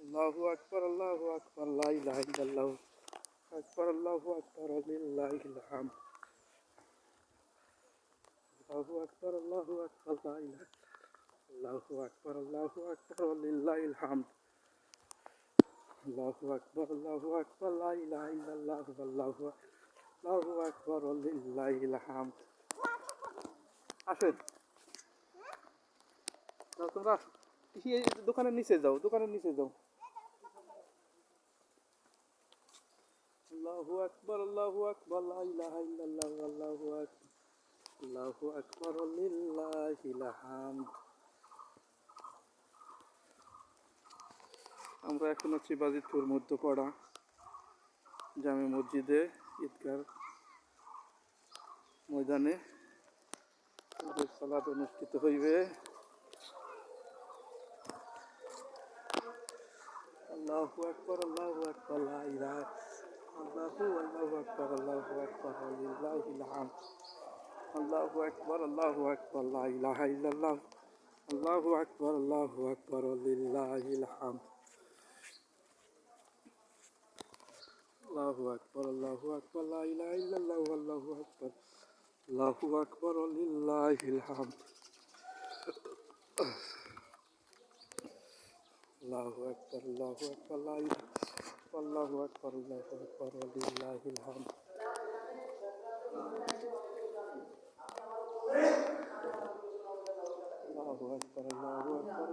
আল্লাহু আকবার, আল্লাহু আকবার, লা ইলাহা ইল্লাল্লাহু আকবার, আল্লাহু আকবার, লিল্লাহিল হামদ। আল্লাহু আকবার, আল্লাহু আকবার, লা ইলাহা, আল্লাহু আকবার, আল্লাহু আকবার, লিল্লাহিল হামদ। আল্লাহু আকবার, আল্লাহু আকবার, লা ইলাহা ইল্লাল্লাহু, আল্লাহু আকবার, লিল্লাহিল হামদ। আসেন, তোমরা আসো। এই দোকানের নিচে যাও, দোকানের নিচে যাও। আল্লাহু আকবার, আল্লাহু আকবার, লা ইলাহা ইল্লাল্লাহু, আল্লাহু আকবার, লিল্লাহিল হামদ। আমরা এখন আছি বাজিতপুর মধ্যপাড়া জামে মসজিদে, ঈদগাহ ময়দানে সালাত অনুষ্ঠিত হইবে। আল্লাহু আকবার, আল্লাহু আকবার, লা ইলাহা, আল্লাহু আকবার, আল্লাহু আকবার, লিল্লাহিল হামদ। আল্লাহু আকবার, আল্লাহু আকবার, লা ইলাহা ইল্লাল্লাহ, আল্লাহু আকবার, লিল্লাহিল হামদ। আল্লাহু আকবার, আল্লাহু আকবার, লা ইলাহা ইল্লাল্লাহ, আল্লাহু আকবার, লিল্লাহিল হামদ। আল্লাহু আকবার, আল্লাহু আকবার, লা ইলাহা, আল্লাহু আকবার, লিল্লাহিল হামদ। আল্লাহু আকবার, আল্লাহু আকবার,